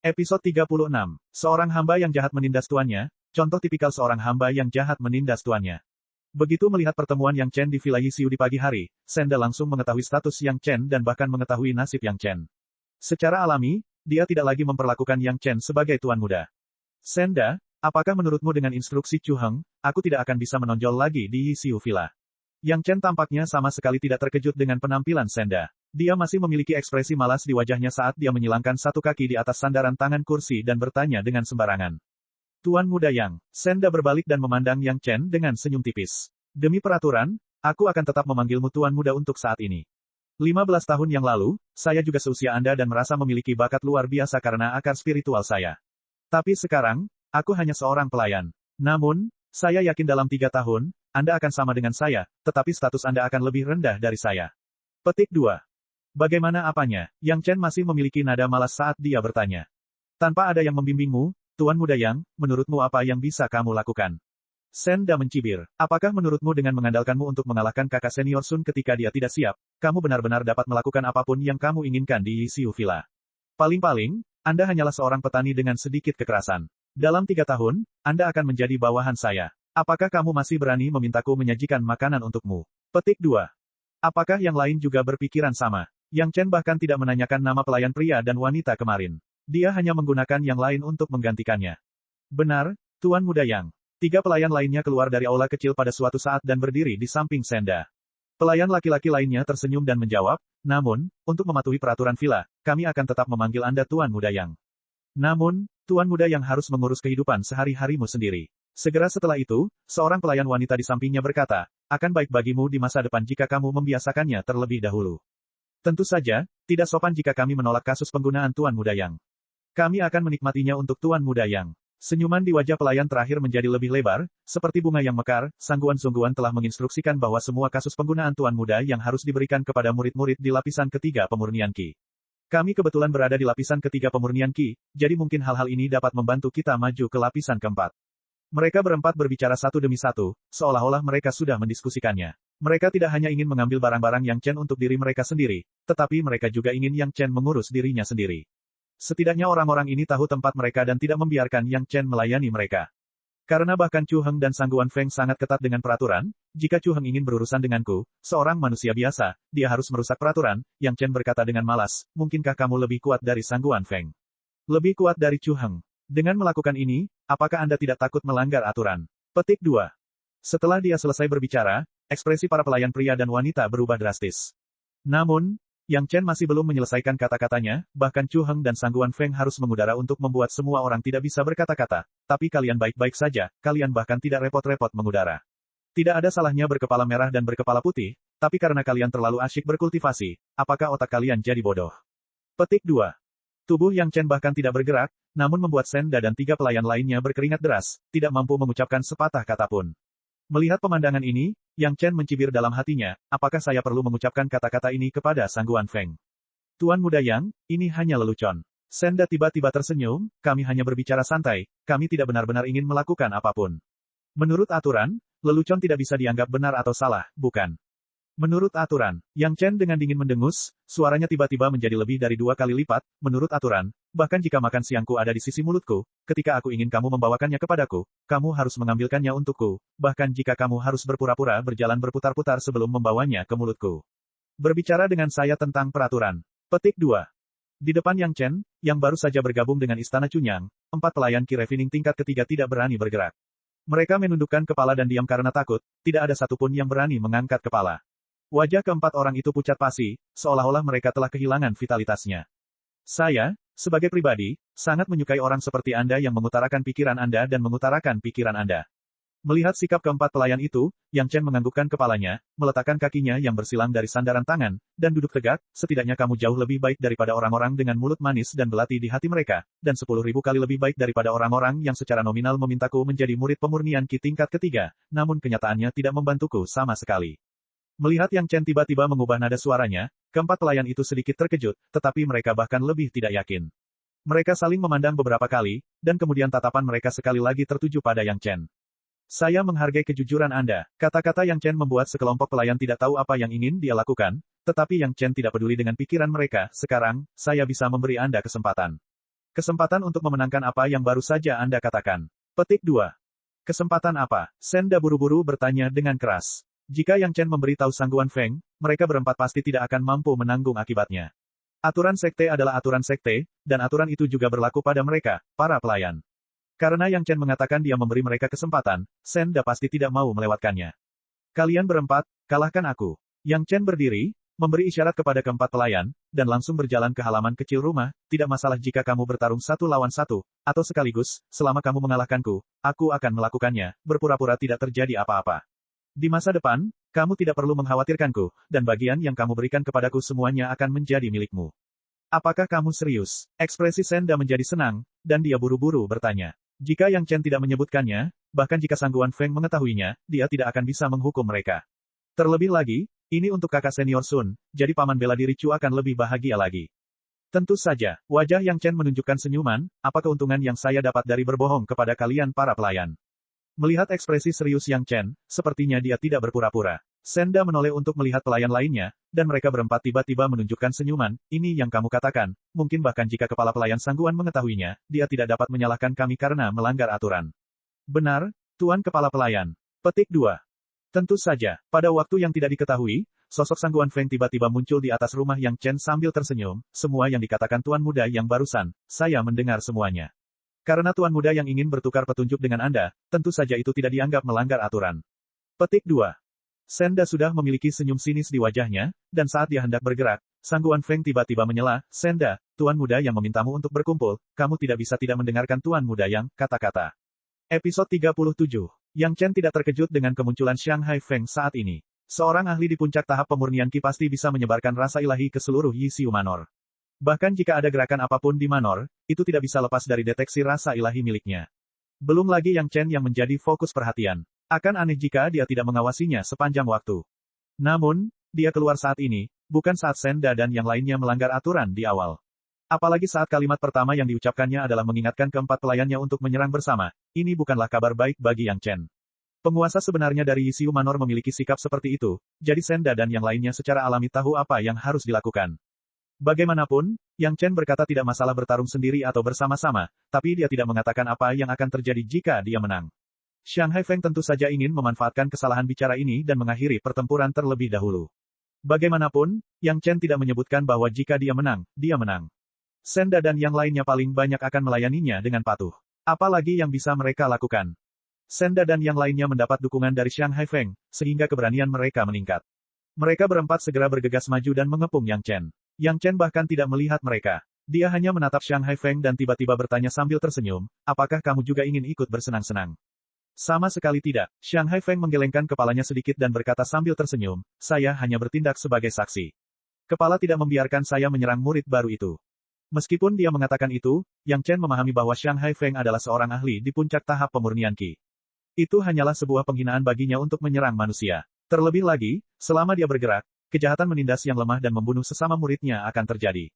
Episode 36. Seorang hamba yang jahat menindas tuannya, contoh tipikal seorang hamba yang jahat menindas tuannya. Begitu melihat pertemuan Yang Chen di Villa Yisiu di pagi hari, Senda langsung mengetahui status Yang Chen dan bahkan mengetahui nasib Yang Chen. Secara alami, dia tidak lagi memperlakukan Yang Chen sebagai tuan muda. Senda, apakah menurutmu dengan instruksi Chu Heng, aku tidak akan bisa menonjol lagi di Yisiu Villa? Yang Chen tampaknya sama sekali tidak terkejut dengan penampilan Senda. Dia masih memiliki ekspresi malas di wajahnya saat dia menyilangkan satu kaki di atas sandaran tangan kursi dan bertanya dengan sembarangan. Tuan muda Yang, Senda berbalik dan memandang Yang Chen dengan senyum tipis. Demi peraturan, aku akan tetap memanggilmu tuan muda untuk saat ini. 15 tahun yang lalu, saya juga seusia Anda dan merasa memiliki bakat luar biasa karena akar spiritual saya. Tapi sekarang, aku hanya seorang pelayan. Namun, saya yakin dalam 3 tahun, Anda akan sama dengan saya, tetapi status Anda akan lebih rendah dari saya. Petik 2. Bagaimana apanya? Yang Chen masih memiliki nada malas saat dia bertanya. Tanpa ada yang membimbingmu, Tuan Muda Yang, menurutmu apa yang bisa kamu lakukan? Senda mencibir. Apakah menurutmu dengan mengandalkanmu untuk mengalahkan kakak senior Sun ketika dia tidak siap, kamu benar-benar dapat melakukan apapun yang kamu inginkan di Yisiu Villa? Paling-paling, Anda hanyalah seorang petani dengan sedikit kekerasan. Dalam 3 tahun, Anda akan menjadi bawahan saya. Apakah kamu masih berani memintaku menyajikan makanan untukmu? Petik 2. Apakah yang lain juga berpikiran sama? Yang Chen bahkan tidak menanyakan nama pelayan pria dan wanita kemarin. Dia hanya menggunakan yang lain untuk menggantikannya. Benar, Tuan Muda Yang. 3 pelayan lainnya keluar dari aula kecil pada suatu saat dan berdiri di samping Senda. Pelayan laki-laki lainnya tersenyum dan menjawab, namun, untuk mematuhi peraturan villa, kami akan tetap memanggil Anda Tuan Muda Yang. Namun, Tuan Muda Yang harus mengurus kehidupan sehari-harimu sendiri. Segera setelah itu, seorang pelayan wanita di sampingnya berkata, akan baik bagimu di masa depan jika kamu membiasakannya terlebih dahulu. Tentu saja, tidak sopan jika kami menolak kasus penggunaan Tuan Muda Yang. Kami akan menikmatinya untuk Tuan Muda Yang. Senyuman di wajah pelayan terakhir menjadi lebih lebar, seperti bunga yang mekar, Sangguan-Sungguan telah menginstruksikan bahwa semua kasus penggunaan Tuan Muda Yang harus diberikan kepada murid-murid di lapisan ketiga pemurnian Qi. Kami kebetulan berada di lapisan ketiga pemurnian Qi, jadi mungkin hal-hal ini dapat membantu kita maju ke lapisan keempat. Mereka berempat berbicara satu demi satu, seolah-olah mereka sudah mendiskusikannya. Mereka tidak hanya ingin mengambil barang-barang Yang Chen untuk diri mereka sendiri, tetapi mereka juga ingin Yang Chen mengurus dirinya sendiri. Setidaknya orang-orang ini tahu tempat mereka dan tidak membiarkan Yang Chen melayani mereka. Karena bahkan Chu Heng dan Sangguan Feng sangat ketat dengan peraturan, jika Chu Heng ingin berurusan denganku, seorang manusia biasa, dia harus merusak peraturan, Yang Chen berkata dengan malas, mungkinkah kamu lebih kuat dari Sangguan Feng? Lebih kuat dari Chu Heng? Dengan melakukan ini, apakah Anda tidak takut melanggar aturan? Petik 2. Setelah dia selesai berbicara, ekspresi para pelayan pria dan wanita berubah drastis. Namun, Yang Chen masih belum menyelesaikan kata-katanya, bahkan Chu Heng dan Sangguan Feng harus mengudara untuk membuat semua orang tidak bisa berkata-kata, tapi kalian baik-baik saja, kalian bahkan tidak repot-repot mengudara. Tidak ada salahnya berkepala merah dan berkepala putih, tapi karena kalian terlalu asyik berkultivasi, apakah otak kalian jadi bodoh? Petik 2. Tubuh Yang Chen bahkan tidak bergerak, namun membuat Senda dan 3 pelayan lainnya berkeringat deras, tidak mampu mengucapkan sepatah kata pun. Melihat pemandangan ini, Yang Chen mencibir dalam hatinya, apakah saya perlu mengucapkan kata-kata ini kepada Sangguan Feng? Tuan Muda Yang, ini hanya lelucon. Senda tiba-tiba tersenyum, kami hanya berbicara santai, kami tidak benar-benar ingin melakukan apapun. Menurut aturan, lelucon tidak bisa dianggap benar atau salah, bukan? Menurut aturan, Yang Chen dengan dingin mendengus, suaranya tiba-tiba menjadi lebih dari 2 kali lipat, menurut aturan, bahkan jika makan siangku ada di sisi mulutku, ketika aku ingin kamu membawakannya kepadaku, kamu harus mengambilkannya untukku, bahkan jika kamu harus berpura-pura berjalan berputar-putar sebelum membawanya ke mulutku. Berbicara dengan saya tentang peraturan. Petik 2. Di depan Yang Chen, yang baru saja bergabung dengan Istana Chunyang, 4 pelayan Qi Refining tingkat ketiga tidak berani bergerak. Mereka menundukkan kepala dan diam karena takut, tidak ada satupun yang berani mengangkat kepala. Wajah keempat orang itu pucat pasi, seolah-olah mereka telah kehilangan vitalitasnya. Saya, sebagai pribadi, sangat menyukai orang seperti Anda yang mengutarakan pikiran Anda dan mengutarakan pikiran Anda. Melihat sikap keempat pelayan itu, Yang Chen menganggukkan kepalanya, meletakkan kakinya yang bersilang dari sandaran tangan, dan duduk tegak, setidaknya kamu jauh lebih baik daripada orang-orang dengan mulut manis dan belati di hati mereka, dan 10.000 kali lebih baik daripada orang-orang yang secara nominal memintaku menjadi murid pemurnian Qi tingkat ketiga, namun kenyataannya tidak membantuku sama sekali. Melihat Yang Chen tiba-tiba mengubah nada suaranya, keempat pelayan itu sedikit terkejut, tetapi mereka bahkan lebih tidak yakin. Mereka saling memandang beberapa kali, dan kemudian tatapan mereka sekali lagi tertuju pada Yang Chen. Saya menghargai kejujuran Anda. Kata-kata Yang Chen membuat sekelompok pelayan tidak tahu apa yang ingin dia lakukan, tetapi Yang Chen tidak peduli dengan pikiran mereka. Sekarang, saya bisa memberi Anda kesempatan. Kesempatan untuk memenangkan apa yang baru saja Anda katakan. Petik 2. Kesempatan apa? Senda buru-buru bertanya dengan keras. Jika Yang Chen memberitahu Sangguan Feng, mereka berempat pasti tidak akan mampu menanggung akibatnya. Aturan sekte adalah aturan sekte, dan aturan itu juga berlaku pada mereka, para pelayan. Karena Yang Chen mengatakan dia memberi mereka kesempatan, Senda pasti tidak mau melewatkannya. Kalian berempat, kalahkan aku. Yang Chen berdiri, memberi isyarat kepada keempat pelayan, dan langsung berjalan ke halaman kecil rumah. Tidak masalah jika kamu bertarung 1 lawan 1, atau sekaligus, selama kamu mengalahkanku, aku akan melakukannya, berpura-pura tidak terjadi apa-apa. Di masa depan, kamu tidak perlu mengkhawatirkanku, dan bagian yang kamu berikan kepadaku semuanya akan menjadi milikmu. Apakah kamu serius? Ekspresi Senda menjadi senang, dan dia buru-buru bertanya. Jika Yang Chen tidak menyebutkannya, bahkan jika Sangguan Feng mengetahuinya, dia tidak akan bisa menghukum mereka. Terlebih lagi, ini untuk kakak senior Sun, jadi paman bela diri Chu akan lebih bahagia lagi. Tentu saja, wajah Yang Chen menunjukkan senyuman, apa keuntungan yang saya dapat dari berbohong kepada kalian para pelayan. Melihat ekspresi serius Yang Chen, sepertinya dia tidak berpura-pura. Senda menoleh untuk melihat pelayan lainnya, dan mereka berempat tiba-tiba menunjukkan senyuman, ini yang kamu katakan, mungkin bahkan jika kepala pelayan Sangguan mengetahuinya, dia tidak dapat menyalahkan kami karena melanggar aturan. Benar, Tuan Kepala Pelayan. Petik 2. Tentu saja, pada waktu yang tidak diketahui, sosok Sangguan Feng tiba-tiba muncul di atas rumah Yang Chen sambil tersenyum, semua yang dikatakan Tuan Muda yang barusan, saya mendengar semuanya. Karena Tuan Muda yang ingin bertukar petunjuk dengan Anda, tentu saja itu tidak dianggap melanggar aturan. Petik 2. Senda sudah memiliki senyum sinis di wajahnya, dan saat dia hendak bergerak, Sangguan Feng tiba-tiba menyela, Senda, Tuan Muda yang memintamu untuk berkumpul, kamu tidak bisa tidak mendengarkan Tuan Muda yang, kata-kata. Episode 37. Yang Chen tidak terkejut dengan kemunculan Shanghai Feng saat ini. Seorang ahli di puncak tahap pemurnian Qi pasti bisa menyebarkan rasa ilahi ke seluruh Yixu Manor. Bahkan jika ada gerakan apapun di Manor, itu tidak bisa lepas dari deteksi rasa ilahi miliknya. Belum lagi Yang Chen yang menjadi fokus perhatian. Akan aneh jika dia tidak mengawasinya sepanjang waktu. Namun, dia keluar saat ini, bukan saat Senda dan yang lainnya melanggar aturan di awal. Apalagi saat kalimat pertama yang diucapkannya adalah mengingatkan keempat pelayannya untuk menyerang bersama, ini bukanlah kabar baik bagi Yang Chen. Penguasa sebenarnya dari Yixu Manor memiliki sikap seperti itu, jadi Senda dan yang lainnya secara alami tahu apa yang harus dilakukan. Bagaimanapun, Yang Chen berkata tidak masalah bertarung sendiri atau bersama-sama, tapi dia tidak mengatakan apa yang akan terjadi jika dia menang. Shanghai Feng tentu saja ingin memanfaatkan kesalahan bicara ini dan mengakhiri pertempuran terlebih dahulu. Bagaimanapun, Yang Chen tidak menyebutkan bahwa jika dia menang, dia menang. Senda dan yang lainnya paling banyak akan melayaninya dengan patuh. Apalagi yang bisa mereka lakukan. Senda dan yang lainnya mendapat dukungan dari Shanghai Feng, sehingga keberanian mereka meningkat. Mereka berempat segera bergegas maju dan mengepung Yang Chen. Yang Chen bahkan tidak melihat mereka. Dia hanya menatap Shanghai Feng dan tiba-tiba bertanya sambil tersenyum, apakah kamu juga ingin ikut bersenang-senang? Sama sekali tidak. Shanghai Feng menggelengkan kepalanya sedikit dan berkata sambil tersenyum, saya hanya bertindak sebagai saksi. Kepala tidak membiarkan saya menyerang murid baru itu. Meskipun dia mengatakan itu, Yang Chen memahami bahwa Shanghai Feng adalah seorang ahli di puncak tahap pemurnian Qi. Itu hanyalah sebuah penghinaan baginya untuk menyerang manusia. Terlebih lagi, selama dia bergerak, kejahatan menindas yang lemah dan membunuh sesama muridnya akan terjadi.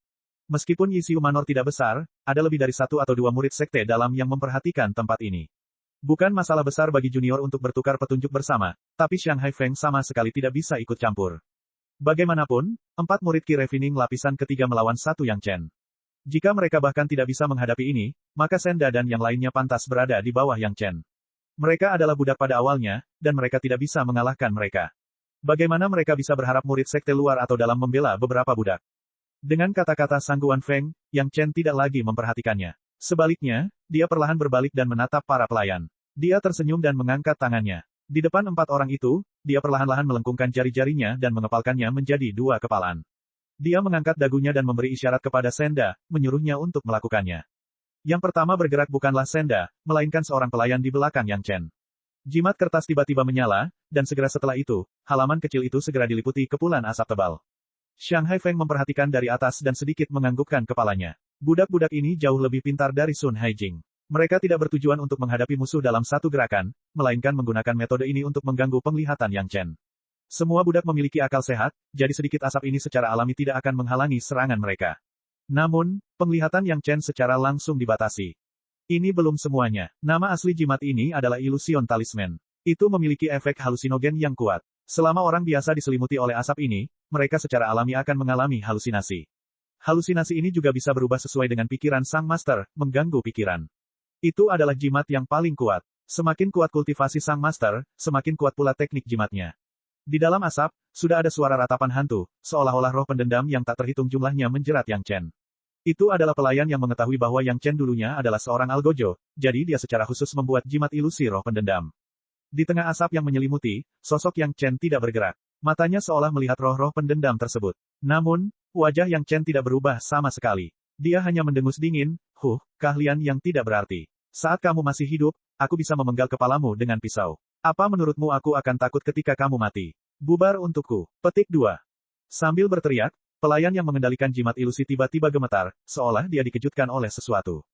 Meskipun Yixu Manor tidak besar, ada lebih dari 1 atau 2 murid sekte dalam yang memperhatikan tempat ini. Bukan masalah besar bagi junior untuk bertukar petunjuk bersama, tapi Shanghai Feng sama sekali tidak bisa ikut campur. Bagaimanapun, 4 murid Qi Refining lapisan ketiga melawan 1 Yang Chen. Jika mereka bahkan tidak bisa menghadapi ini, maka Senda dan yang lainnya pantas berada di bawah Yang Chen. Mereka adalah budak pada awalnya, dan mereka tidak bisa mengalahkan mereka. Bagaimana mereka bisa berharap murid sekte luar atau dalam membela beberapa budak? Dengan kata-kata Sangguan Feng, Yang Chen tidak lagi memperhatikannya. Sebaliknya, dia perlahan berbalik dan menatap para pelayan. Dia tersenyum dan mengangkat tangannya. Di depan 4 orang itu, dia perlahan-lahan melengkungkan jari-jarinya dan mengepalkannya menjadi 2 kepalan. Dia mengangkat dagunya dan memberi isyarat kepada Senda, menyuruhnya untuk melakukannya. Yang pertama bergerak bukanlah Senda, melainkan seorang pelayan di belakang Yang Chen. Jimat kertas tiba-tiba menyala, dan segera setelah itu, halaman kecil itu segera diliputi kepulan asap tebal. Shanghai Feng memperhatikan dari atas dan sedikit menganggukkan kepalanya. Budak-budak ini jauh lebih pintar dari Sun Haijing. Mereka tidak bertujuan untuk menghadapi musuh dalam satu gerakan, melainkan menggunakan metode ini untuk mengganggu penglihatan Yang Chen. Semua budak memiliki akal sehat, jadi sedikit asap ini secara alami tidak akan menghalangi serangan mereka. Namun, penglihatan Yang Chen secara langsung dibatasi. Ini belum semuanya. Nama asli jimat ini adalah ilusion talisman. Itu memiliki efek halusinogen yang kuat. Selama orang biasa diselimuti oleh asap ini, mereka secara alami akan mengalami halusinasi. Halusinasi ini juga bisa berubah sesuai dengan pikiran sang master, mengganggu pikiran. Itu adalah jimat yang paling kuat. Semakin kuat kultivasi sang master, semakin kuat pula teknik jimatnya. Di dalam asap, sudah ada suara ratapan hantu, seolah-olah roh pendendam yang tak terhitung jumlahnya menjerat Yang Chen. Itu adalah pelayan yang mengetahui bahwa Yang Chen dulunya adalah seorang algojo, jadi dia secara khusus membuat jimat ilusi roh pendendam. Di tengah asap yang menyelimuti, sosok Yang Chen tidak bergerak. Matanya seolah melihat roh-roh pendendam tersebut. Namun, wajah Yang Chen tidak berubah sama sekali. Dia hanya mendengus dingin, keahlian yang tidak berarti. Saat kamu masih hidup, aku bisa memenggal kepalamu dengan pisau. Apa menurutmu aku akan takut ketika kamu mati? Bubar untukku. Petik 2. Sambil berteriak, pelayan yang mengendalikan jimat ilusi tiba-tiba gemetar, seolah dia dikejutkan oleh sesuatu.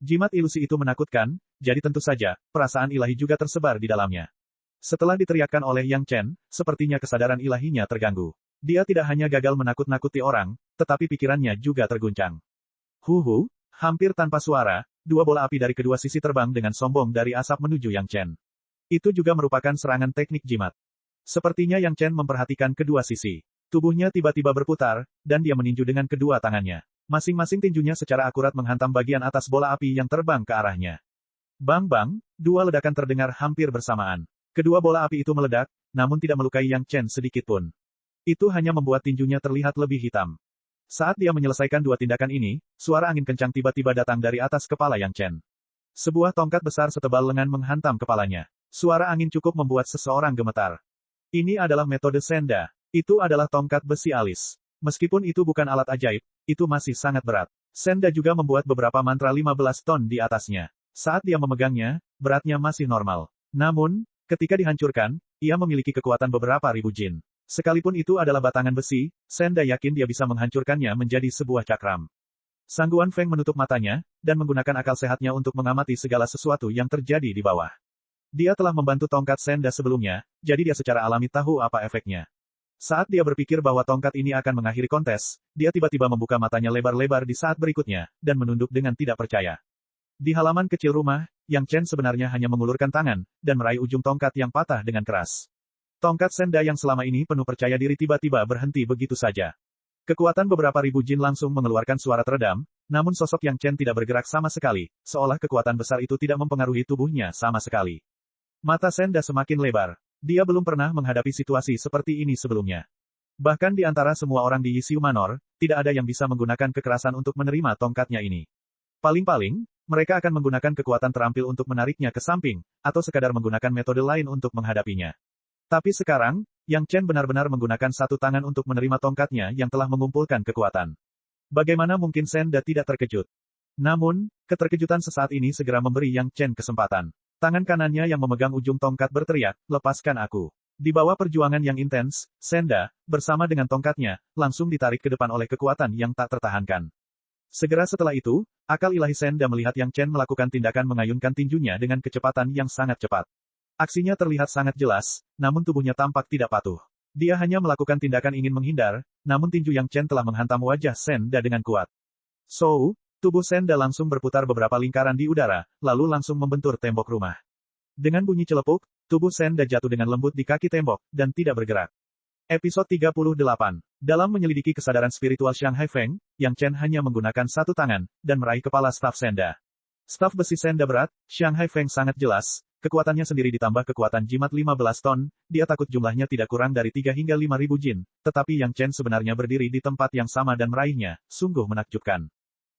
Jimat ilusi itu menakutkan, jadi tentu saja, perasaan ilahi juga tersebar di dalamnya. Setelah diteriakkan oleh Yang Chen, sepertinya kesadaran ilahinya terganggu. Dia tidak hanya gagal menakut-nakuti orang, tetapi pikirannya juga terguncang. Hampir tanpa suara, dua bola api dari kedua sisi terbang dengan sombong dari asap menuju Yang Chen. Itu juga merupakan serangan teknik jimat. Sepertinya Yang Chen memperhatikan kedua sisi. Tubuhnya tiba-tiba berputar, dan dia meninju dengan kedua tangannya. Masing-masing tinjunya secara akurat menghantam bagian atas bola api yang terbang ke arahnya. Bang-bang, dua ledakan terdengar hampir bersamaan. Kedua bola api itu meledak, namun tidak melukai Yang Chen sedikitpun. Itu hanya membuat tinjunya terlihat lebih hitam. Saat dia menyelesaikan dua tindakan ini, suara angin kencang tiba-tiba datang dari atas kepala Yang Chen. Sebuah tongkat besar setebal lengan menghantam kepalanya. Suara angin cukup membuat seseorang gemetar. Ini adalah metode Senda. Itu adalah tongkat besi alis. Meskipun itu bukan alat ajaib, itu masih sangat berat. Senda juga membuat beberapa mantra 15 ton di atasnya. Saat dia memegangnya, beratnya masih normal. Namun, ketika dihancurkan, ia memiliki kekuatan beberapa ribu jin. Sekalipun itu adalah batangan besi, Senda yakin dia bisa menghancurkannya menjadi sebuah cakram. Sangguan Feng menutup matanya, dan menggunakan akal sehatnya untuk mengamati segala sesuatu yang terjadi di bawah. Dia telah membantu tongkat Senda sebelumnya, jadi dia secara alami tahu apa efeknya. Saat dia berpikir bahwa tongkat ini akan mengakhiri kontes, dia tiba-tiba membuka matanya lebar-lebar di saat berikutnya, dan menunduk dengan tidak percaya. Di halaman kecil rumah, Yang Chen sebenarnya hanya mengulurkan tangan, dan meraih ujung tongkat yang patah dengan keras. Tongkat Senda yang selama ini penuh percaya diri tiba-tiba berhenti begitu saja. Kekuatan beberapa ribu jin langsung mengeluarkan suara teredam, namun sosok Yang Chen tidak bergerak sama sekali, seolah kekuatan besar itu tidak mempengaruhi tubuhnya sama sekali. Mata Senda semakin lebar. Dia belum pernah menghadapi situasi seperti ini sebelumnya. Bahkan di antara semua orang di Yishu Manor, tidak ada yang bisa menggunakan kekerasan untuk menerima tongkatnya ini. Paling-paling, mereka akan menggunakan kekuatan terampil untuk menariknya ke samping, atau sekadar menggunakan metode lain untuk menghadapinya. Tapi sekarang, Yang Chen benar-benar menggunakan satu tangan untuk menerima tongkatnya yang telah mengumpulkan kekuatan. Bagaimana mungkin Senda tidak terkejut? Namun, keterkejutan sesaat ini segera memberi Yang Chen kesempatan. Tangan kanannya yang memegang ujung tongkat berteriak, "Lepaskan aku." Di bawah perjuangan yang intens, Senda, bersama dengan tongkatnya, langsung ditarik ke depan oleh kekuatan yang tak tertahankan. Segera setelah itu, akal ilahi Senda melihat Yang Chen melakukan tindakan mengayunkan tinjunya dengan kecepatan yang sangat cepat. Aksinya terlihat sangat jelas, namun tubuhnya tampak tidak patuh. Dia hanya melakukan tindakan ingin menghindar, namun tinju Yang Chen telah menghantam wajah Senda dengan kuat. Tubuh Senda langsung berputar beberapa lingkaran di udara, lalu langsung membentur tembok rumah. Dengan bunyi celepuk, tubuh Senda jatuh dengan lembut di kaki tembok, dan tidak bergerak. Episode 38. Dalam menyelidiki kesadaran spiritual Shanghai Feng, Yang Chen hanya menggunakan satu tangan, dan meraih kepala staf Senda. Staf besi Senda berat, Shanghai Feng sangat jelas. Kekuatannya sendiri ditambah kekuatan jimat 15 ton, dia takut jumlahnya tidak kurang dari 3 hingga 5.000 jin, tetapi Yang Chen sebenarnya berdiri di tempat yang sama dan meraihnya, sungguh menakjubkan.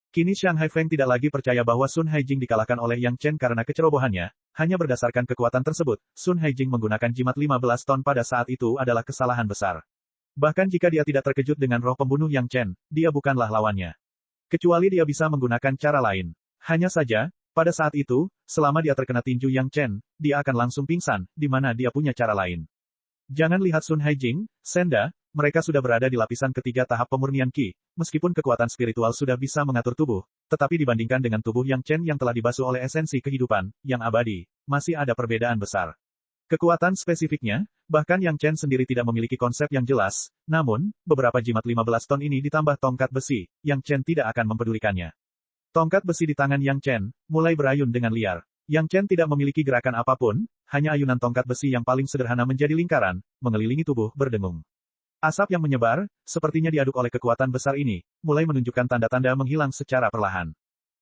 Kini Shanghai Feng tidak lagi percaya bahwa Sun Haijing dikalahkan oleh Yang Chen karena kecerobohannya, hanya berdasarkan kekuatan tersebut, Sun Haijing menggunakan jimat 15 ton pada saat itu adalah kesalahan besar. Bahkan jika dia tidak terkejut dengan roh pembunuh Yang Chen, dia bukanlah lawannya. Kecuali dia bisa menggunakan cara lain. Hanya saja, pada saat itu, selama dia terkena tinju Yang Chen, dia akan langsung pingsan, di mana dia punya cara lain. Jangan lihat Sun Haijing, Senda, mereka sudah berada di lapisan ketiga tahap pemurnian Qi, meskipun kekuatan spiritual sudah bisa mengatur tubuh, tetapi dibandingkan dengan tubuh Yang Chen yang telah dibasuh oleh esensi kehidupan, yang abadi, masih ada perbedaan besar. Kekuatan spesifiknya, bahkan Yang Chen sendiri tidak memiliki konsep yang jelas, namun, beberapa jimat 15 ton ini ditambah tongkat besi, Yang Chen tidak akan mempedulikannya. Tongkat besi di tangan Yang Chen, mulai berayun dengan liar. Yang Chen tidak memiliki gerakan apapun, hanya ayunan tongkat besi yang paling sederhana menjadi lingkaran, mengelilingi tubuh berdengung. Asap yang menyebar, sepertinya diaduk oleh kekuatan besar ini, mulai menunjukkan tanda-tanda menghilang secara perlahan.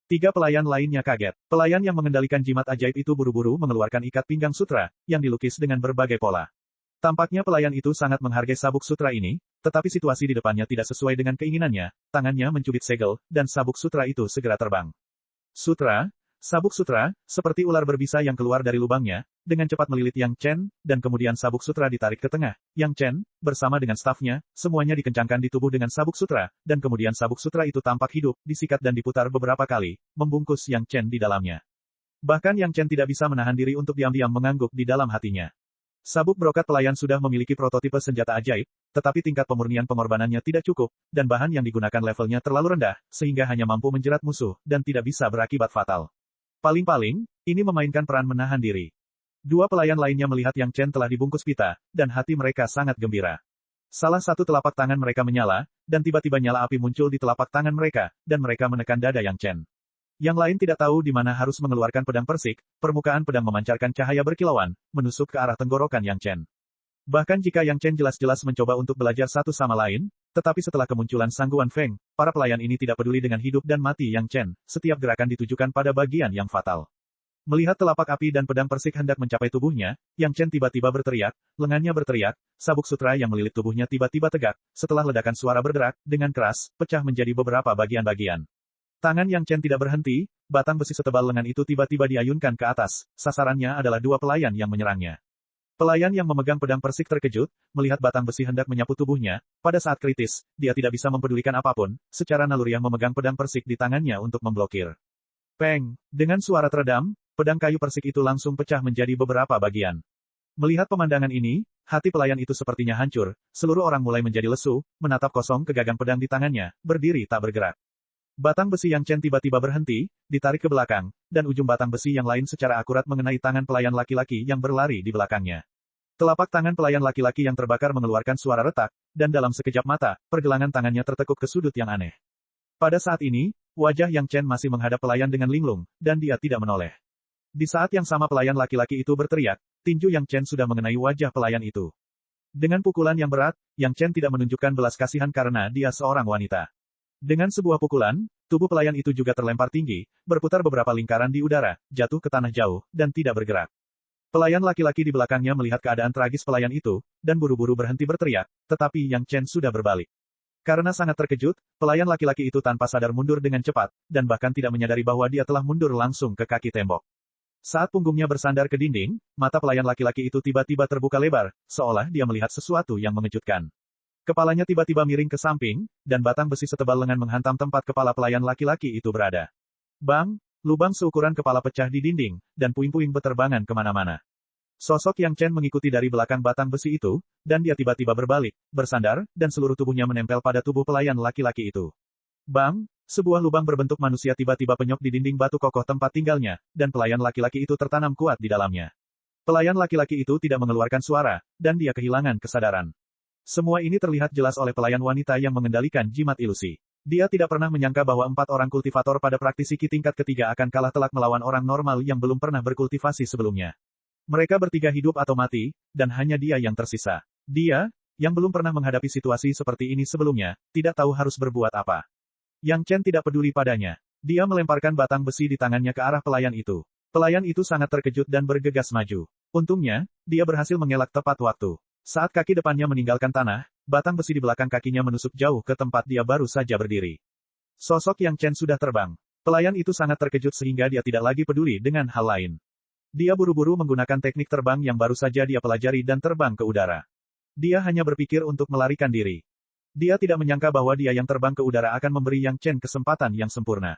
3 pelayan lainnya kaget. Pelayan yang mengendalikan jimat ajaib itu buru-buru mengeluarkan ikat pinggang sutra, yang dilukis dengan berbagai pola. Tampaknya pelayan itu sangat menghargai sabuk sutra ini, tetapi situasi di depannya tidak sesuai dengan keinginannya, tangannya mencubit segel, dan sabuk sutra itu segera terbang. Sutra, sabuk sutra, seperti ular berbisa yang keluar dari lubangnya, dengan cepat melilit Yang Chen, dan kemudian sabuk sutra ditarik ke tengah. Yang Chen, bersama dengan stafnya, semuanya dikencangkan di tubuh dengan sabuk sutra, dan kemudian sabuk sutra itu tampak hidup, disikat dan diputar beberapa kali, membungkus Yang Chen di dalamnya. Bahkan Yang Chen tidak bisa menahan diri untuk diam-diam mengangguk di dalam hatinya. Sabuk brokat pelayan sudah memiliki prototipe senjata ajaib, tetapi tingkat pemurnian pengorbanannya tidak cukup, dan bahan yang digunakan levelnya terlalu rendah, sehingga hanya mampu menjerat musuh, dan tidak bisa berakibat fatal. Paling-paling, ini memainkan peran menahan diri. 2 pelayan lainnya melihat Yang Chen telah dibungkus pita, dan hati mereka sangat gembira. Salah satu telapak tangan mereka menyala, dan tiba-tiba nyala api muncul di telapak tangan mereka, dan mereka menekan dada Yang Chen. Yang lain tidak tahu di mana harus mengeluarkan pedang persik, permukaan pedang memancarkan cahaya berkilauan, menusuk ke arah tenggorokan Yang Chen. Bahkan jika Yang Chen jelas-jelas mencoba untuk belajar satu sama lain, tetapi setelah kemunculan Sangguan Feng, para pelayan ini tidak peduli dengan hidup dan mati Yang Chen, setiap gerakan ditujukan pada bagian yang fatal. Melihat telapak api dan pedang persik hendak mencapai tubuhnya, Yang Chen tiba-tiba berteriak, lengannya berteriak, sabuk sutra yang melilit tubuhnya tiba-tiba tegak, setelah ledakan suara bergerak, dengan keras, pecah menjadi beberapa bagian-bagian. Tangan Yang Chen tidak berhenti, batang besi setebal lengan itu tiba-tiba diayunkan ke atas, sasarannya adalah 2 pelayan yang menyerangnya. Pelayan yang memegang pedang persik terkejut, melihat batang besi hendak menyapu tubuhnya, pada saat kritis, dia tidak bisa mempedulikan apapun, secara naluriah memegang pedang persik di tangannya untuk memblokir. Peng! Dengan suara teredam, pedang kayu persik itu langsung pecah menjadi beberapa bagian. Melihat pemandangan ini, hati pelayan itu sepertinya hancur, seluruh orang mulai menjadi lesu, menatap kosong ke gagang pedang di tangannya, berdiri tak bergerak. Batang besi Yang Chen tiba-tiba berhenti, ditarik ke belakang, dan ujung batang besi yang lain secara akurat mengenai tangan pelayan laki-laki yang berlari di belakangnya. Telapak tangan pelayan laki-laki yang terbakar mengeluarkan suara retak, dan dalam sekejap mata, pergelangan tangannya tertekuk ke sudut yang aneh. Pada saat ini, wajah Yang Chen masih menghadap pelayan dengan linglung, dan dia tidak menoleh. Di saat yang sama pelayan laki-laki itu berteriak, tinju Yang Chen sudah mengenai wajah pelayan itu. Dengan pukulan yang berat, Yang Chen tidak menunjukkan belas kasihan karena dia seorang wanita. Dengan sebuah pukulan, tubuh pelayan itu juga terlempar tinggi, berputar beberapa lingkaran di udara, jatuh ke tanah jauh, dan tidak bergerak. Pelayan laki-laki di belakangnya melihat keadaan tragis pelayan itu, dan buru-buru berhenti berteriak, tetapi Yang Chen sudah berbalik. Karena sangat terkejut, pelayan laki-laki itu tanpa sadar mundur dengan cepat, dan bahkan tidak menyadari bahwa dia telah mundur langsung ke kaki tembok. Saat punggungnya bersandar ke dinding, mata pelayan laki-laki itu tiba-tiba terbuka lebar, seolah dia melihat sesuatu yang mengejutkan. Kepalanya tiba-tiba miring ke samping, dan batang besi setebal lengan menghantam tempat kepala pelayan laki-laki itu berada. Bang! Lubang seukuran kepala pecah di dinding, dan puing-puing beterbangan kemana-mana. Sosok Yang Chen mengikuti dari belakang batang besi itu, dan dia tiba-tiba berbalik, bersandar, dan seluruh tubuhnya menempel pada tubuh pelayan laki-laki itu. Bang! Sebuah lubang berbentuk manusia tiba-tiba penyok di dinding batu kokoh tempat tinggalnya, dan pelayan laki-laki itu tertanam kuat di dalamnya. Pelayan laki-laki itu tidak mengeluarkan suara, dan dia kehilangan kesadaran. Semua ini terlihat jelas oleh pelayan wanita yang mengendalikan jimat ilusi. Dia tidak pernah menyangka bahwa 4 orang kultivator pada praktisi Qi tingkat ketiga akan kalah telak melawan orang normal yang belum pernah berkultivasi sebelumnya. Mereka bertiga hidup atau mati, dan hanya dia yang tersisa. Dia, yang belum pernah menghadapi situasi seperti ini sebelumnya, tidak tahu harus berbuat apa. Yang Chen tidak peduli padanya. Dia melemparkan batang besi di tangannya ke arah pelayan itu. Pelayan itu sangat terkejut dan bergegas maju. Untungnya, dia berhasil mengelak tepat waktu. Saat kaki depannya meninggalkan tanah, batang besi di belakang kakinya menusuk jauh ke tempat dia baru saja berdiri. Sosok Yang Chen sudah terbang. Pelayan itu sangat terkejut sehingga dia tidak lagi peduli dengan hal lain. Dia buru-buru menggunakan teknik terbang yang baru saja dia pelajari dan terbang ke udara. Dia hanya berpikir untuk melarikan diri. Dia tidak menyangka bahwa dia yang terbang ke udara akan memberi Yang Chen kesempatan yang sempurna.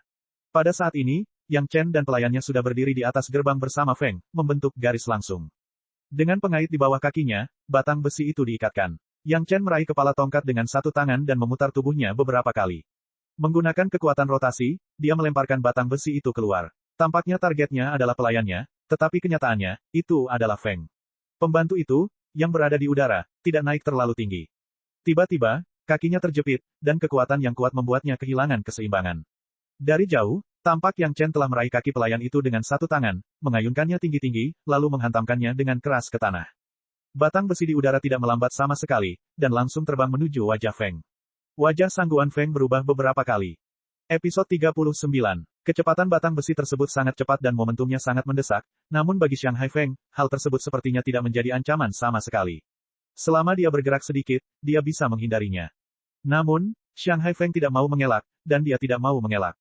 Pada saat ini, Yang Chen dan pelayannya sudah berdiri di atas gerbang bersama Feng, membentuk garis langsung. Dengan pengait di bawah kakinya, batang besi itu diikatkan. Yang Chen meraih kepala tongkat dengan satu tangan dan memutar tubuhnya beberapa kali. Menggunakan kekuatan rotasi, dia melemparkan batang besi itu keluar. Tampaknya targetnya adalah pelayannya, tetapi kenyataannya, itu adalah Feng. Pembantu itu, yang berada di udara, tidak naik terlalu tinggi. Tiba-tiba, kakinya terjepit, dan kekuatan yang kuat membuatnya kehilangan keseimbangan. Dari jauh, tampak Yang Chen telah meraih kaki pelayan itu dengan satu tangan, mengayunkannya tinggi-tinggi, lalu menghantamkannya dengan keras ke tanah. Batang besi di udara tidak melambat sama sekali, dan langsung terbang menuju wajah Feng. Wajah Sangguan Feng berubah beberapa kali. Episode 39. Kecepatan batang besi tersebut sangat cepat dan momentumnya sangat mendesak, namun bagi Shanghai Feng, hal tersebut sepertinya tidak menjadi ancaman sama sekali. Selama dia bergerak sedikit, dia bisa menghindarinya. Namun, Shanghai Feng tidak mau mengelak, dan dia tidak mau mengelak.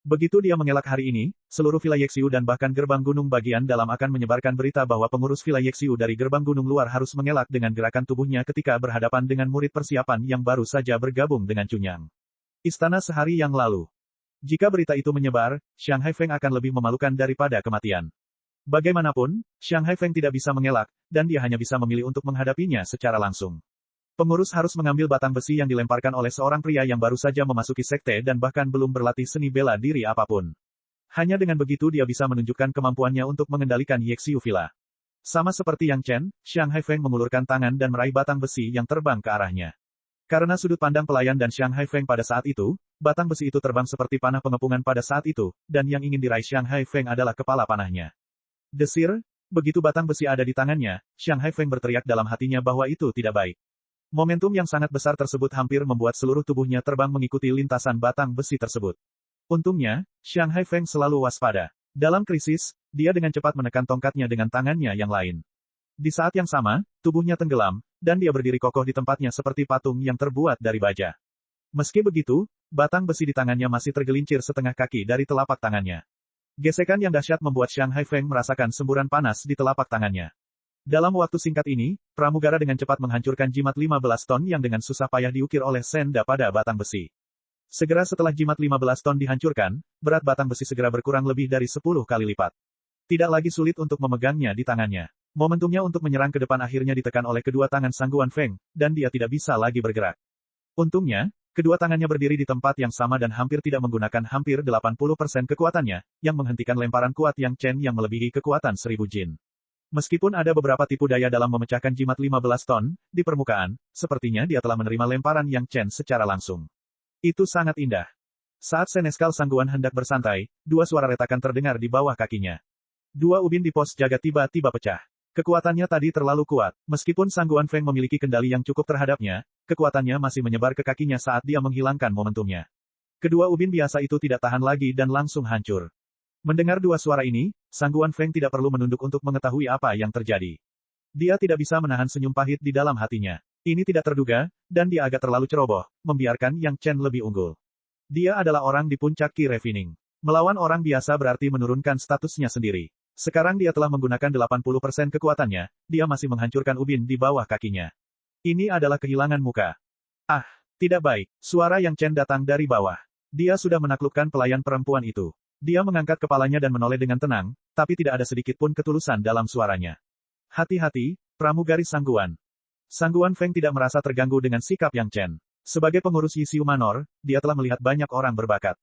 Begitu dia mengelak hari ini, seluruh wilayah Yexiu dan bahkan gerbang gunung bagian dalam akan menyebarkan berita bahwa pengurus wilayah Yexiu dari gerbang gunung luar harus mengelak dengan gerakan tubuhnya ketika berhadapan dengan murid persiapan yang baru saja bergabung dengan Cunyang. Istana sehari yang lalu. Jika berita itu menyebar, Shanghai Feng akan lebih memalukan daripada kematian. Bagaimanapun, Shanghai Feng tidak bisa mengelak, dan dia hanya bisa memilih untuk menghadapinya secara langsung. Pengurus harus mengambil batang besi yang dilemparkan oleh seorang pria yang baru saja memasuki sekte dan bahkan belum berlatih seni bela diri apapun. Hanya dengan begitu dia bisa menunjukkan kemampuannya untuk mengendalikan Yexiu Villa. Sama seperti Yang Chen, Shanghai Feng mengulurkan tangan dan meraih batang besi yang terbang ke arahnya. Karena sudut pandang pelayan dan Shanghai Feng pada saat itu, batang besi itu terbang seperti panah pengepungan pada saat itu, dan yang ingin diraih Shanghai Feng adalah kepala panahnya. Desir, begitu batang besi ada di tangannya, Shanghai Feng berteriak dalam hatinya bahwa itu tidak baik. Momentum yang sangat besar tersebut hampir membuat seluruh tubuhnya terbang mengikuti lintasan batang besi tersebut. Untungnya, Shanghai Feng selalu waspada. Dalam krisis, dia dengan cepat menekan tongkatnya dengan tangannya yang lain. Di saat yang sama, tubuhnya tenggelam, dan dia berdiri kokoh di tempatnya seperti patung yang terbuat dari baja. Meski begitu, batang besi di tangannya masih tergelincir setengah kaki dari telapak tangannya. Gesekan yang dahsyat membuat Shanghai Feng merasakan semburan panas di telapak tangannya. Dalam waktu singkat ini, pramugara dengan cepat menghancurkan jimat 15 ton yang dengan susah payah diukir oleh Senda pada batang besi. Segera setelah jimat 15 ton dihancurkan, berat batang besi segera berkurang lebih dari 10 kali lipat. Tidak lagi sulit untuk memegangnya di tangannya. Momentumnya untuk menyerang ke depan akhirnya ditekan oleh kedua tangan Sangguan Feng, dan dia tidak bisa lagi bergerak. Untungnya, kedua tangannya berdiri di tempat yang sama dan hampir tidak menggunakan hampir 80% kekuatannya, yang menghentikan lemparan kuat Yang Chen yang melebihi kekuatan 1000 jin. Meskipun ada beberapa tipu daya dalam memecahkan jimat 15 ton, di permukaan, sepertinya dia telah menerima lemparan Yang Chen secara langsung. Itu sangat indah. Saat Seneskal Sangguan hendak bersantai, dua suara retakan terdengar di bawah kakinya. Dua ubin di pos jaga tiba-tiba pecah. Kekuatannya tadi terlalu kuat. Meskipun Sangguan Feng memiliki kendali yang cukup terhadapnya, kekuatannya masih menyebar ke kakinya saat dia menghilangkan momentumnya. Kedua ubin biasa itu tidak tahan lagi dan langsung hancur. Mendengar dua suara ini, Sangguan Feng tidak perlu menunduk untuk mengetahui apa yang terjadi. Dia tidak bisa menahan senyum pahit di dalam hatinya. Ini tidak terduga, dan dia agak terlalu ceroboh, membiarkan Yang Chen lebih unggul. Dia adalah orang di puncak Qi Refining. Melawan orang biasa berarti menurunkan statusnya sendiri. Sekarang dia telah menggunakan 80% kekuatannya, dia masih menghancurkan ubin di bawah kakinya. Ini adalah kehilangan muka. Ah, tidak baik. Suara Yang Chen datang dari bawah. Dia sudah menaklukkan pelayan perempuan itu. Dia mengangkat kepalanya dan menoleh dengan tenang, tapi tidak ada sedikit pun ketulusan dalam suaranya. Hati-hati, pramugari Sangguan. Sangguan Feng tidak merasa terganggu dengan sikap Yang Chen. Sebagai pengurus Yisiu Manor, dia telah melihat banyak orang berbakat.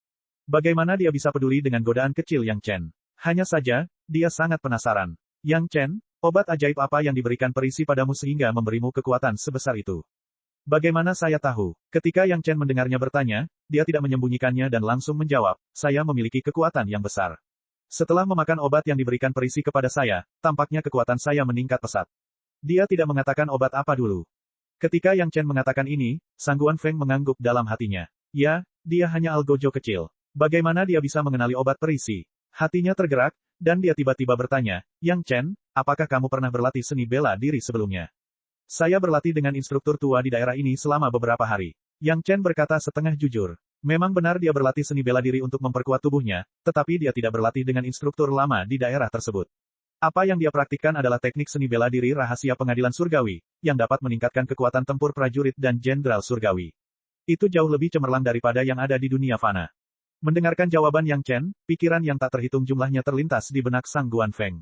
Bagaimana dia bisa peduli dengan godaan kecil Yang Chen? Hanya saja, dia sangat penasaran. Yang Chen, obat ajaib apa yang diberikan perisi padamu sehingga memberimu kekuatan sebesar itu? Bagaimana saya tahu? Ketika Yang Chen mendengarnya bertanya, dia tidak menyembunyikannya dan langsung menjawab, saya memiliki kekuatan yang besar. Setelah memakan obat yang diberikan perisi kepada saya, tampaknya kekuatan saya meningkat pesat. Dia tidak mengatakan obat apa dulu. Ketika Yang Chen mengatakan ini, Sangguan Feng mengangguk dalam hatinya. Ya, dia hanya algojo kecil. Bagaimana dia bisa mengenali obat perisi? Hatinya tergerak, dan dia tiba-tiba bertanya, Yang Chen, apakah kamu pernah berlatih seni bela diri sebelumnya? Saya berlatih dengan instruktur tua di daerah ini selama beberapa hari. Yang Chen berkata setengah jujur. Memang benar dia berlatih seni bela diri untuk memperkuat tubuhnya, tetapi dia tidak berlatih dengan instruktur lama di daerah tersebut. Apa yang dia praktikkan adalah teknik seni bela diri rahasia pengadilan surgawi, yang dapat meningkatkan kekuatan tempur prajurit dan jenderal surgawi. Itu jauh lebih cemerlang daripada yang ada di dunia fana. Mendengarkan jawaban Yang Chen, pikiran yang tak terhitung jumlahnya terlintas di benak Sangguan Feng.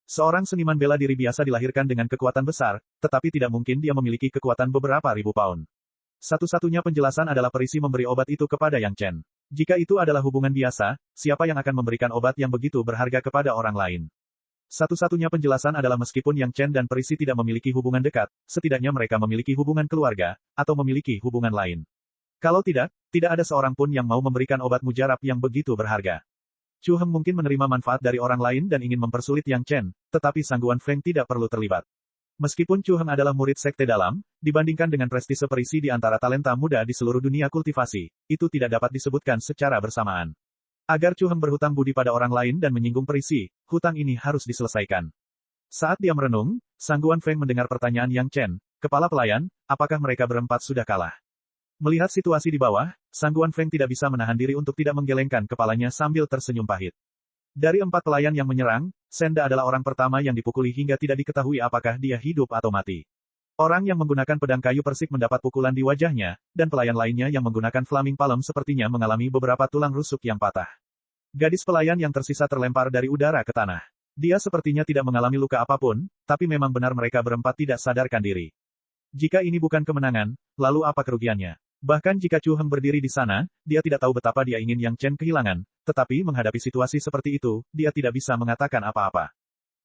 Seorang seniman bela diri biasa dilahirkan dengan kekuatan besar, tetapi tidak mungkin dia memiliki kekuatan beberapa ribu pound. Satu-satunya penjelasan adalah perisi memberi obat itu kepada Yang Chen. Jika itu adalah hubungan biasa, siapa yang akan memberikan obat yang begitu berharga kepada orang lain? Satu-satunya penjelasan adalah meskipun Yang Chen dan perisi tidak memiliki hubungan dekat, setidaknya mereka memiliki hubungan keluarga, atau memiliki hubungan lain. Kalau tidak, tidak ada seorang pun yang mau memberikan obat mujarab yang begitu berharga. Chu Heng mungkin menerima manfaat dari orang lain dan ingin mempersulit Yang Chen, tetapi Sangguan Feng tidak perlu terlibat. Meskipun Chu Heng adalah murid sekte dalam, dibandingkan dengan prestise perisi di antara talenta muda di seluruh dunia kultivasi, itu tidak dapat disebutkan secara bersamaan. Agar Chu Heng berhutang budi pada orang lain dan menyinggung perisi, hutang ini harus diselesaikan. Saat dia merenung, Sang Guan Feng mendengar pertanyaan Yang Chen, kepala pelayan, apakah mereka berempat sudah kalah? Melihat situasi di bawah, Sang Guan Feng tidak bisa menahan diri untuk tidak menggelengkan kepalanya sambil tersenyum pahit. Dari 4 pelayan yang menyerang, Senda adalah orang pertama yang dipukuli hingga tidak diketahui apakah dia hidup atau mati. Orang yang menggunakan pedang kayu persik mendapat pukulan di wajahnya, dan pelayan lainnya yang menggunakan flaming palm sepertinya mengalami beberapa tulang rusuk yang patah. Gadis pelayan yang tersisa terlempar dari udara ke tanah. Dia sepertinya tidak mengalami luka apapun, tapi memang benar mereka berempat tidak sadarkan diri. Jika ini bukan kemenangan, lalu apa kerugiannya? Bahkan jika Chu Heng berdiri di sana, dia tidak tahu betapa dia ingin Yang Chen kehilangan, tetapi menghadapi situasi seperti itu, dia tidak bisa mengatakan apa-apa.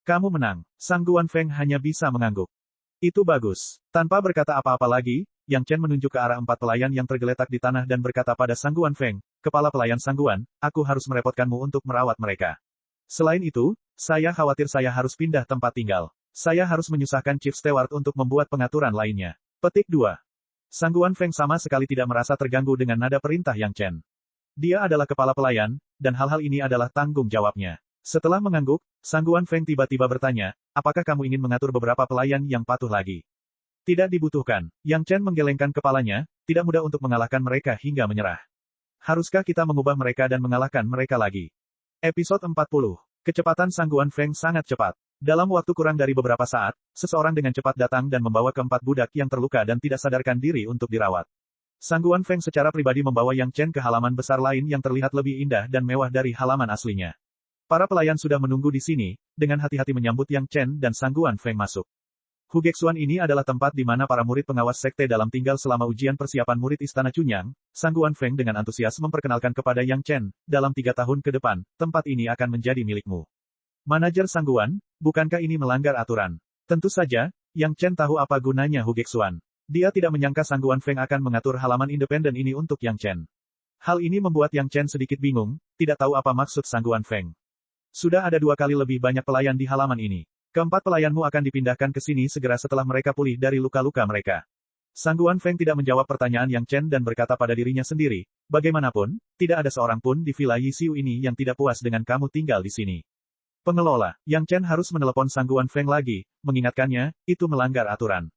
Kamu menang. Sang Guan Feng hanya bisa mengangguk. Itu bagus. Tanpa berkata apa-apa lagi, Yang Chen menunjuk ke arah 4 pelayan yang tergeletak di tanah dan berkata pada Sang Guan Feng, kepala pelayan Sang Guan, aku harus merepotkanmu untuk merawat mereka. Selain itu, saya khawatir saya harus pindah tempat tinggal. Saya harus menyusahkan Chief Steward untuk membuat pengaturan lainnya. Petik 2. Sang Guan Feng sama sekali tidak merasa terganggu dengan nada perintah Yang Chen. Dia adalah kepala pelayan, dan hal-hal ini adalah tanggung jawabnya. Setelah mengangguk, Sang Guan Feng tiba-tiba bertanya, apakah kamu ingin mengatur beberapa pelayan yang patuh lagi? Tidak dibutuhkan. Yang Chen menggelengkan kepalanya, tidak mudah untuk mengalahkan mereka hingga menyerah. Haruskah kita mengubah mereka dan mengalahkan mereka lagi? Episode 40. Kecepatan Sang Guan Feng sangat cepat. Dalam waktu kurang dari beberapa saat, seseorang dengan cepat datang dan membawa keempat budak yang terluka dan tidak sadarkan diri untuk dirawat. Sang Guan Feng secara pribadi membawa Yang Chen ke halaman besar lain yang terlihat lebih indah dan mewah dari halaman aslinya. Para pelayan sudah menunggu di sini, dengan hati-hati menyambut Yang Chen dan Sang Guan Feng masuk. Hugexuan ini adalah tempat di mana para murid pengawas sekte dalam tinggal selama ujian persiapan murid Istana Chunyang. Sang Guan Feng dengan antusias memperkenalkan kepada Yang Chen, dalam 3 tahun ke depan, tempat ini akan menjadi milikmu. Manajer Sang Guan, bukankah ini melanggar aturan? Tentu saja, Yang Chen tahu apa gunanya Hugexuan. Dia tidak menyangka Sang Guan Feng akan mengatur halaman independen ini untuk Yang Chen. Hal ini membuat Yang Chen sedikit bingung, tidak tahu apa maksud Sang Guan Feng. Sudah ada 2 kali lebih banyak pelayan di halaman ini. Keempat pelayanmu akan dipindahkan ke sini segera setelah mereka pulih dari luka-luka mereka. Sang Guan Feng tidak menjawab pertanyaan Yang Chen dan berkata pada dirinya sendiri, bagaimanapun, tidak ada seorang pun di Villa Yisiu ini yang tidak puas dengan kamu tinggal di sini. Pengelola, Yang Chen harus menelepon Sang Guan Feng lagi, mengingatkannya, itu melanggar aturan.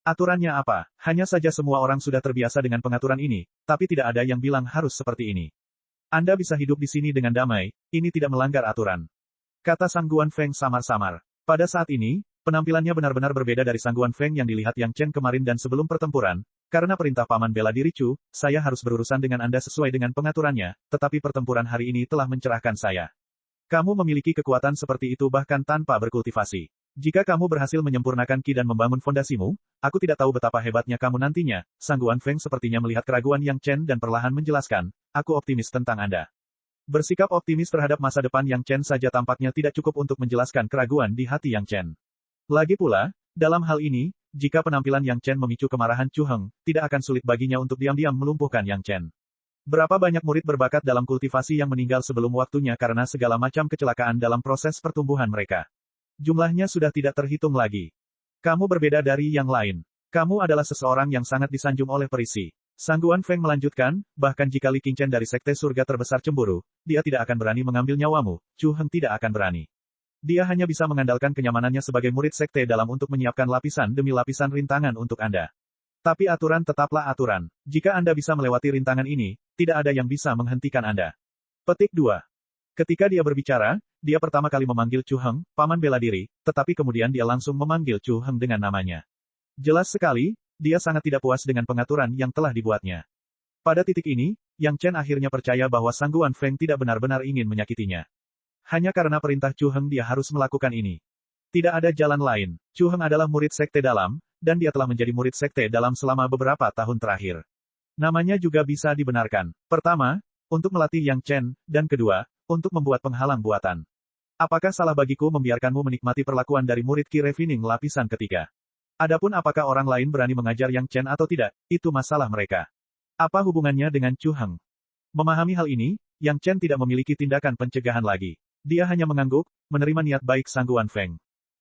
Aturannya apa? Hanya saja semua orang sudah terbiasa dengan pengaturan ini, tapi tidak ada yang bilang harus seperti ini. Anda bisa hidup di sini dengan damai, ini tidak melanggar aturan. Kata Sang Guan Feng samar-samar. Pada saat ini, penampilannya benar-benar berbeda dari Sang Guan Feng yang dilihat Yang Chen kemarin dan sebelum pertempuran. Karena perintah Paman Bela Diri Chu, saya harus berurusan dengan Anda sesuai dengan pengaturannya, tetapi pertempuran hari ini telah mencerahkan saya. Kamu memiliki kekuatan seperti itu bahkan tanpa berkultivasi. Jika kamu berhasil menyempurnakan Qi dan membangun fondasimu, aku tidak tahu betapa hebatnya kamu nantinya. Sang Guan Feng sepertinya melihat keraguan Yang Chen dan perlahan menjelaskan, aku optimis tentang Anda. Bersikap optimis terhadap masa depan Yang Chen saja tampaknya tidak cukup untuk menjelaskan keraguan di hati Yang Chen. Lagi pula, dalam hal ini, jika penampilan Yang Chen memicu kemarahan Chu Heng, tidak akan sulit baginya untuk diam-diam melumpuhkan Yang Chen. Berapa banyak murid berbakat dalam kultivasi yang meninggal sebelum waktunya karena segala macam kecelakaan dalam proses pertumbuhan mereka. Jumlahnya sudah tidak terhitung lagi. Kamu berbeda dari yang lain. Kamu adalah seseorang yang sangat disanjung oleh perisi. Sang Guan Feng melanjutkan, bahkan jika Li Qingchen dari Sekte Surga Terbesar cemburu, dia tidak akan berani mengambil nyawamu, Chu Heng tidak akan berani. Dia hanya bisa mengandalkan kenyamanannya sebagai murid sekte dalam untuk menyiapkan lapisan demi lapisan rintangan untuk Anda. Tapi aturan tetaplah aturan. Jika Anda bisa melewati rintangan ini, tidak ada yang bisa menghentikan Anda. Petik 2. Ketika dia berbicara, dia pertama kali memanggil Chu Heng, Paman Bela Diri, tetapi kemudian dia langsung memanggil Chu Heng dengan namanya. Jelas sekali, dia sangat tidak puas dengan pengaturan yang telah dibuatnya. Pada titik ini, Yang Chen akhirnya percaya bahwa Sang Guan Feng tidak benar-benar ingin menyakitinya. Hanya karena perintah Chu Heng dia harus melakukan ini. Tidak ada jalan lain. Chu Heng adalah murid sekte dalam, dan dia telah menjadi murid sekte dalam selama beberapa tahun terakhir. Namanya juga bisa dibenarkan. Pertama, untuk melatih Yang Chen, dan kedua, untuk membuat penghalang buatan. Apakah salah bagiku membiarkanmu menikmati perlakuan dari murid Qi Refining lapisan ketiga? Adapun apakah orang lain berani mengajar Yang Chen atau tidak, itu masalah mereka. Apa hubungannya dengan Chu Heng? Memahami hal ini, Yang Chen tidak memiliki tindakan pencegahan lagi. Dia hanya mengangguk, menerima niat baik Sang Guan Feng.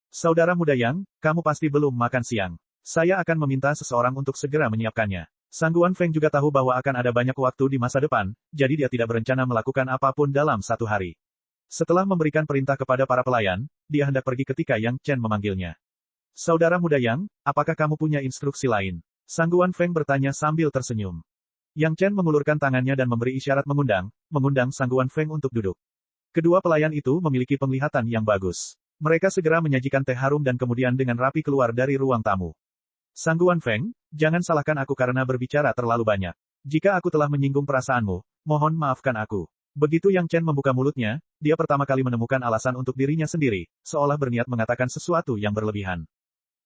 Saudara muda Yang, kamu pasti belum makan siang. Saya akan meminta seseorang untuk segera menyiapkannya. Sangguan Feng juga tahu bahwa akan ada banyak waktu di masa depan, jadi dia tidak berencana melakukan apapun dalam satu hari. Setelah memberikan perintah kepada para pelayan, dia hendak pergi ketika Yang Chen memanggilnya. Saudara muda Yang, apakah kamu punya instruksi lain? Sangguan Feng bertanya sambil tersenyum. Yang Chen mengulurkan tangannya dan memberi isyarat mengundang Sangguan Feng untuk duduk. Kedua pelayan itu memiliki penglihatan yang bagus. Mereka segera menyajikan teh harum dan kemudian dengan rapi keluar dari ruang tamu. Sangguan Feng, jangan salahkan aku karena berbicara terlalu banyak. Jika aku telah menyinggung perasaanmu, mohon maafkan aku. Begitu Yang Chen membuka mulutnya, dia pertama kali menemukan alasan untuk dirinya sendiri, seolah berniat mengatakan sesuatu yang berlebihan.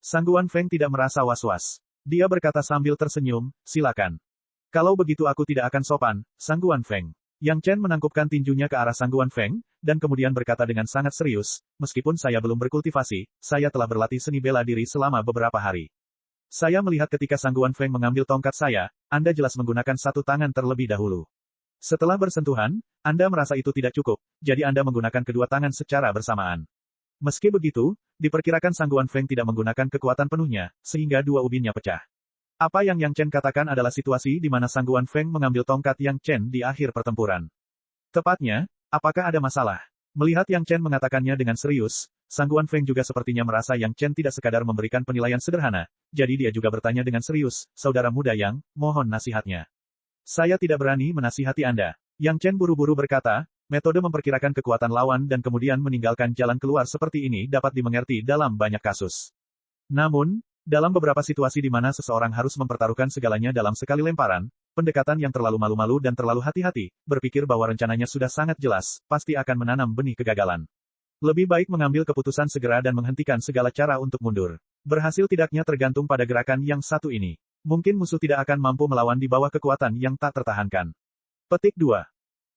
Sangguan Feng tidak merasa was-was. Dia berkata sambil tersenyum, silakan. Kalau begitu aku tidak akan sopan, Sangguan Feng. Yang Chen menangkupkan tinjunya ke arah Sangguan Feng, dan kemudian berkata dengan sangat serius, meskipun saya belum berkultivasi, saya telah berlatih seni bela diri selama beberapa hari. Saya melihat ketika Sangguan Feng mengambil tongkat saya, Anda jelas menggunakan satu tangan terlebih dahulu. Setelah bersentuhan, Anda merasa itu tidak cukup, jadi Anda menggunakan kedua tangan secara bersamaan. Meski begitu, diperkirakan Sangguan Feng tidak menggunakan kekuatan penuhnya, sehingga dua ubinnya pecah. Apa yang Yang Chen katakan adalah situasi di mana Sangguan Feng mengambil tongkat Yang Chen di akhir pertempuran. Tepatnya, apakah ada masalah? Melihat Yang Chen mengatakannya dengan serius, Sangguan Feng juga sepertinya merasa Yang Chen tidak sekadar memberikan penilaian sederhana, jadi dia juga bertanya dengan serius, saudara muda Yang, mohon nasihatnya. Saya tidak berani menasihati Anda. Yang Chen buru-buru berkata, metode memperkirakan kekuatan lawan dan kemudian meninggalkan jalan keluar seperti ini dapat dimengerti dalam banyak kasus. Namun, dalam beberapa situasi di mana seseorang harus mempertaruhkan segalanya dalam sekali lemparan, pendekatan yang terlalu malu-malu dan terlalu hati-hati, berpikir bahwa rencananya sudah sangat jelas, pasti akan menanam benih kegagalan. Lebih baik mengambil keputusan segera dan menghentikan segala cara untuk mundur. Berhasil tidaknya tergantung pada gerakan yang satu ini. Mungkin musuh tidak akan mampu melawan di bawah kekuatan yang tak tertahankan. Petik 2.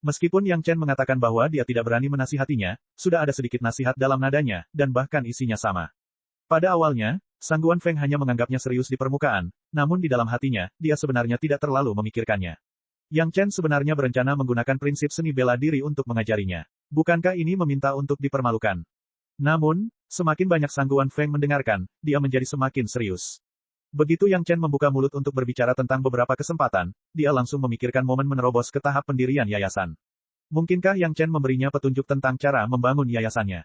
Meskipun Yang Chen mengatakan bahwa dia tidak berani menasihatinya, sudah ada sedikit nasihat dalam nadanya, dan bahkan isinya sama. Pada awalnya, Sangguan Feng hanya menganggapnya serius di permukaan, namun di dalam hatinya, dia sebenarnya tidak terlalu memikirkannya. Yang Chen sebenarnya berencana menggunakan prinsip seni bela diri untuk mengajarinya. Bukankah ini meminta untuk dipermalukan? Namun, semakin banyak Sangguan Feng mendengarkan, dia menjadi semakin serius. Begitu Yang Chen membuka mulut untuk berbicara tentang beberapa kesempatan, dia langsung memikirkan momen menerobos ke tahap pendirian yayasan. Mungkinkah Yang Chen memberinya petunjuk tentang cara membangun yayasannya?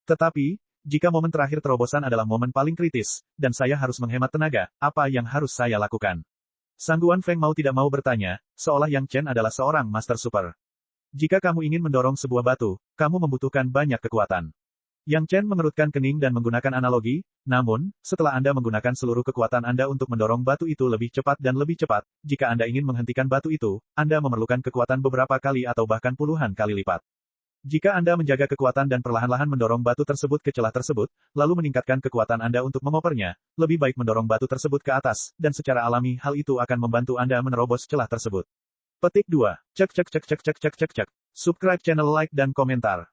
Tetapi, jika momen terakhir terobosan adalah momen paling kritis, dan saya harus menghemat tenaga, apa yang harus saya lakukan? Sangguan Feng mau tidak mau bertanya, seolah Yang Chen adalah seorang master super. Jika kamu ingin mendorong sebuah batu, kamu membutuhkan banyak kekuatan. Yang Chen mengerutkan kening dan menggunakan analogi, namun, setelah Anda menggunakan seluruh kekuatan Anda untuk mendorong batu itu lebih cepat dan lebih cepat, jika Anda ingin menghentikan batu itu, Anda memerlukan kekuatan beberapa kali atau bahkan puluhan kali lipat. Jika Anda menjaga kekuatan dan perlahan-lahan mendorong batu tersebut ke celah tersebut, lalu meningkatkan kekuatan Anda untuk mengopernya, lebih baik mendorong batu tersebut ke atas, dan secara alami hal itu akan membantu Anda menerobos celah tersebut. Petik 2. Cek. Subscribe channel, like dan komentar.